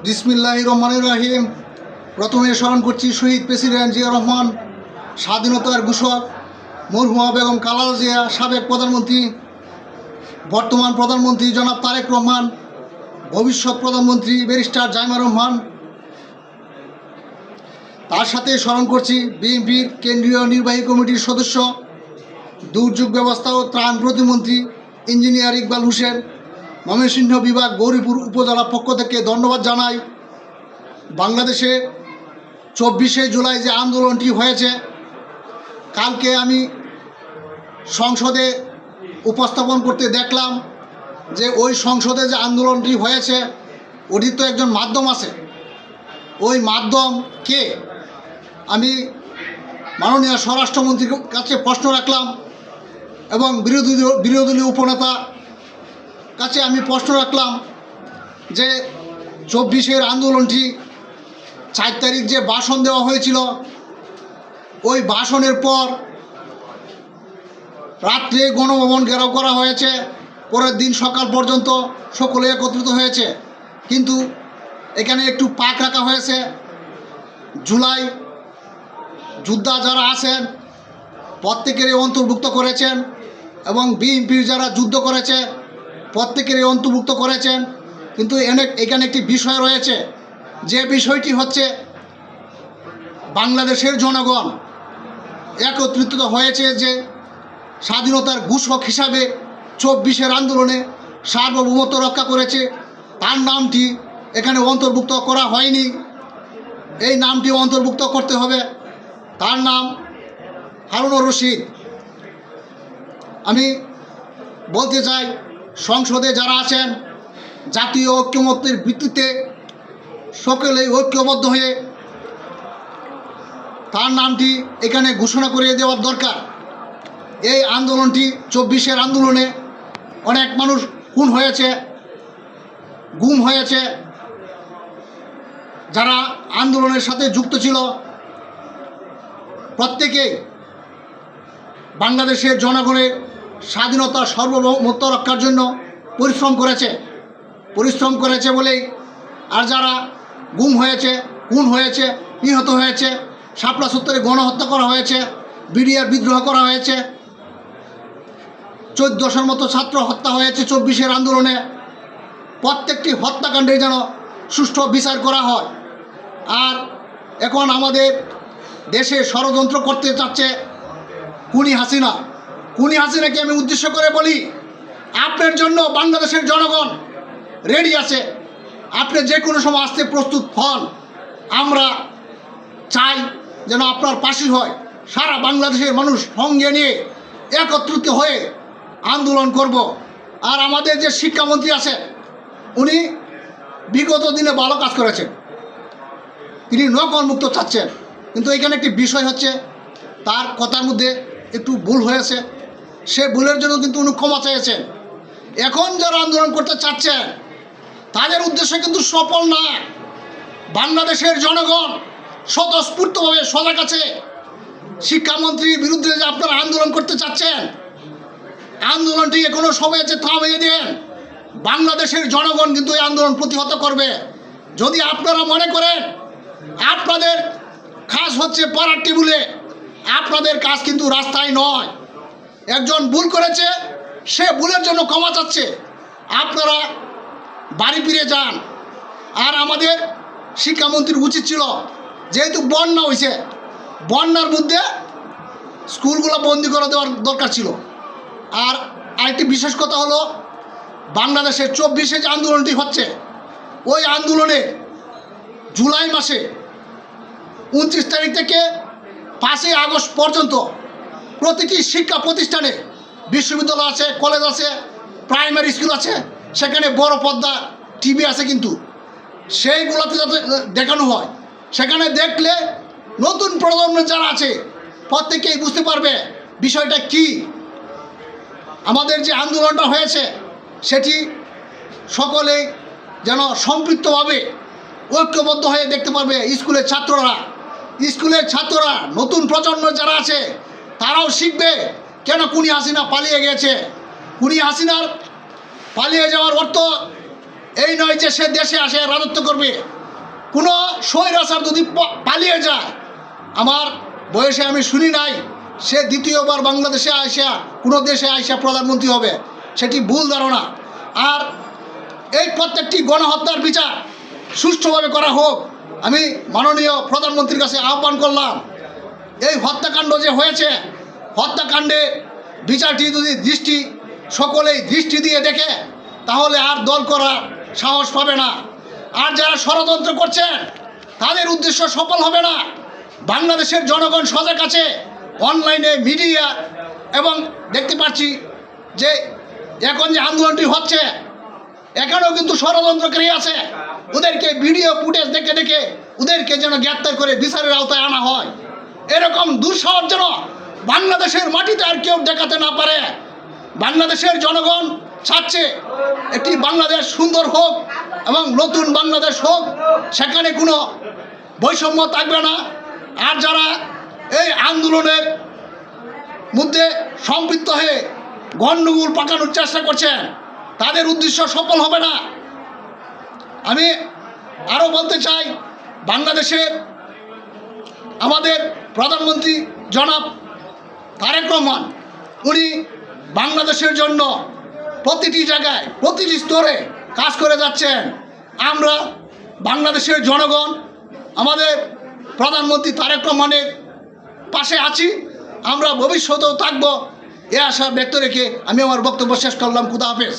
বিসমিল্লাহির রহমানির রহিম। প্রথমে স্মরণ করছি শহীদ প্রেসিডেন্ট জিয়া রহমান, স্বাধীনতার ঘোষক মরহুমা বেগম খালেদা জিয়া, সাবেক প্রধানমন্ত্রী, বর্তমান প্রধানমন্ত্রী জনাব তারেক রহমান, ভবিষ্যৎ প্রধানমন্ত্রী ব্যারিস্টার জাইমা রহমান। তার সাথে স্মরণ করছি বিএনপির কেন্দ্রীয় নির্বাহী কমিটির সদস্য, দুর্যোগ ব্যবস্থা ও ত্রাণ প্রতিমন্ত্রী ইঞ্জিনিয়ার ইকবাল হোসেন। ময়মনসিংহ বিভাগ গৌরীপুর উপজেলা পক্ষ থেকে ধন্যবাদ জানাই। বাংলাদেশে 24শে জুলাই যে আন্দোলনটি হয়েছে, কালকে আমি সংসদে উপস্থাপন করতে দেখলাম যে ওই সংসদে যে আন্দোলনটি হয়েছে ওটির তো একজন মাধ্যম আছে। ওই মাধ্যম কে? আমি মাননীয় স্বরাষ্ট্রমন্ত্রীর কাছে প্রশ্ন রাখলাম এবং বিরোধী দলীয় উপনেতা কাছে আমি প্রশ্ন রাখলাম যে 24শে আন্দোলনটি 4 তারিখ যে ভাষণ দেওয়া হয়েছিল, ওই ভাষণের পর রাত্রে গণভবন ঘেরাও করা হয়েছে, পরের দিন সকাল পর্যন্ত সকলে একত্রিত হয়েছে, কিন্তু এখানে একটু পাক রাখা হয়েছে। জুলাই যোদ্ধা যারা আছেন প্রত্যেকেরই অন্তর্ভুক্ত করেছেন এবং বিএনপির যারা যুদ্ধ করেছে প্রত্যেকেরই অন্তর্ভুক্ত করেছেন, কিন্তু এখানে একটি বিষয় রয়েছে, যে বিষয়টি হচ্ছে বাংলাদেশের জনগণ একত্রিত হয়েছে যে স্বাধীনতার ঘোষক হিসাবে 24শে আন্দোলনে সার্বভৌমত্ব রক্ষা করেছে, তার নামটি এখানে অন্তর্ভুক্ত করা হয়নি। এই নামটি অন্তর্ভুক্ত করতে হবে। তার নাম হারুনুর রশিদ। আমি বলতে চাই, সংসদে যারা আছেন জাতীয় ঐক্যমত্যের ভিত্তিতে সকলেই ঐক্যবদ্ধ হয়ে তার নামটি এখানে ঘোষণা করে দেওয়ার দরকার। এই আন্দোলনটি 24শে আন্দোলনে অনেক মানুষ খুন হয়েছে, গুম হয়েছে, যারা আন্দোলনের সাথে যুক্ত ছিল প্রত্যেকেই বাংলাদেশের জনগণের স্বাধীনতা সার্বভৌমত্ব রক্ষার জন্য পরিশ্রম করেছে বলেই, আর যারা গুম হয়েছে, খুন হয়েছে, নিহত হয়েছে, শাপলা চত্বরে গণহত্যা করা হয়েছে, বিডিআর বিদ্রোহ করা হয়েছে, 1400-র মতো ছাত্র হত্যা হয়েছে 24শে আন্দোলনে, প্রত্যেকটি হত্যাকাণ্ডে যেন সুষ্ঠু বিচার করা হয়। আর এখন আমাদের দেশে ষড়যন্ত্র করতে চাচ্ছে খুনি হাসিনাকে আমি উদ্দেশ্য করে বলি, আপনার জন্য বাংলাদেশের জনগণ রেডি আছে, আপনি যে কোনো সময় আসতে প্রস্তুত হন। আমরা চাই যেন আপনার পাশে হয়, সারা বাংলাদেশের মানুষ সঙ্গে নিয়ে একত্রিত হয়ে আন্দোলন করব। আর আমাদের যে শিক্ষামন্ত্রী আছে উনি বিগত দিনে ভালো কাজ করেছেন, তিনি নকলমুক্ত চাচ্ছেন, কিন্তু এখানে একটি বিষয় হচ্ছে তার কথার মধ্যে একটু ভুল হয়েছে, সে ভুলের জন্য কিন্তু উনি ক্ষমা চেয়েছেন। এখন যারা আন্দোলন করতে চাচ্ছেন তাদের উদ্দেশ্য কিন্তু সফল না। বাংলাদেশের জনগণ স্বতঃস্ফূর্তভাবে সজাগ আছে। শিক্ষামন্ত্রীর বিরুদ্ধে যে আপনারা আন্দোলন করতে চাচ্ছেন, আন্দোলনটি এখনো সবাই আছে, থামিয়ে দেন। বাংলাদেশের জনগণ কিন্তু এই আন্দোলন প্রতিহত করবে। যদি আপনারা মনে করেন আপনাদের কাজ হচ্ছে পাড়ার টেবিলে, আপনাদের কাজ কিন্তু রাস্তায় নয়। একজন ভুল করেছে, সে ভুলের জন্য ক্ষমা চাচ্ছে, আপনারা বাড়ি ফিরে যান। আর আমাদের শিক্ষামন্ত্রীর উচিত ছিল, যেহেতু বন্যা হয়েছে, বন্যার মধ্যে স্কুলগুলো বন্দি করে দেওয়ার দরকার ছিল। আর আরেকটি বিশেষ কথা হলো, বাংলাদেশের 24শে যে আন্দোলনটি হচ্ছে, ওই আন্দোলনে জুলাই মাসে 29 তারিখ থেকে 5ই আগস্ট পর্যন্ত প্রতিটি শিক্ষা প্রতিষ্ঠানে, বিশ্ববিদ্যালয় আছে, কলেজ আছে, প্রাইমারি স্কুল আছে, সেখানে বড় পর্দা টিভি আছে, কিন্তু সেইগুলোতে যাতে দেখানো হয়, সেখানে দেখলে নতুন প্রজন্মের যারা আছে প্রত্যেকেই বুঝতে পারবে বিষয়টা কি। আমাদের যে আন্দোলনটা হয়েছে সেটি সকলেই যেন সম্পৃক্তভাবে ঐক্যবদ্ধ হয়ে দেখতে পারবে। স্কুলের ছাত্ররা নতুন প্রজন্ম যারা আছে তারাও শিখবে কেন খুনি হাসিনা পালিয়ে গেছে। খুনি হাসিনার পালিয়ে যাওয়ার অর্থ এই নয় যে সে দেশে আসে রাজত্ব করবে। কোনো স্বৈরাচার যদি পালিয়ে যায়, আমার বয়সে আমি শুনি নাই সে দ্বিতীয়বার বাংলাদেশে আইসা কোনো দেশে আইসা প্রধানমন্ত্রী হবে, সেটি ভুল ধারণা। আর এই প্রত্যেকটি গণহত্যার বিচার সুষ্ঠুভাবে করা হোক। আমি মাননীয় প্রধানমন্ত্রীর কাছে আহ্বান করলাম, এই হত্যাকাণ্ড যে হয়েছে, হত্যাকাণ্ডে বিচারটি যদি সকলেই দৃষ্টি দিয়ে দেখে, তাহলে আর দল করার সাহস পাবে না। আর যারা ষড়যন্ত্র করছেন তাদের উদ্দেশ্য সফল হবে না। বাংলাদেশের জনগণ সজাগ আছে, অনলাইনে মিডিয়া, এবং দেখতে পাচ্ছি যে এখন যে আন্দোলনটি হচ্ছে এখানেও কিন্তু ষড়যন্ত্রকারী আছে। ওদেরকে ভিডিও ফুটেজ দেখে দেখে ওদেরকে যেন গ্রেপ্তার করে বিচারের আওতায় আনা হয়। এরকম দুঃসাহস যেন বাংলাদেশের মাটিতে আর কেউ দেখাতে না পারে। বাংলাদেশের জনগণ চাচ্ছে একটি বাংলাদেশ সুন্দর হোক এবং নতুন বাংলাদেশ হোক, সেখানে কোনো বৈষম্য থাকবে না। আর যারা এই আন্দোলনের মধ্যে সম্পৃক্ত হয়ে গণ্ডগোল পাকানোর চেষ্টা করছেন, তাদের উদ্দেশ্য সফল হবে না। আমি আরও বলতে চাই, বাংলাদেশের আমাদের প্রধানমন্ত্রী জনাব তারেক রহমান, উনি বাংলাদেশের জন্য প্রতিটি জায়গায় প্রতিটি স্তরে কাজ করে যাচ্ছেন। আমরা বাংলাদেশের জনগণ আমাদের প্রধানমন্ত্রী তারেক রহমানের পাশে আছি, আমরা ভবিষ্যতেও থাকবো, এ আশা ব্যক্ত রেখে আমি আমার বক্তব্য শেষ করলাম। খুদা হাফেজ।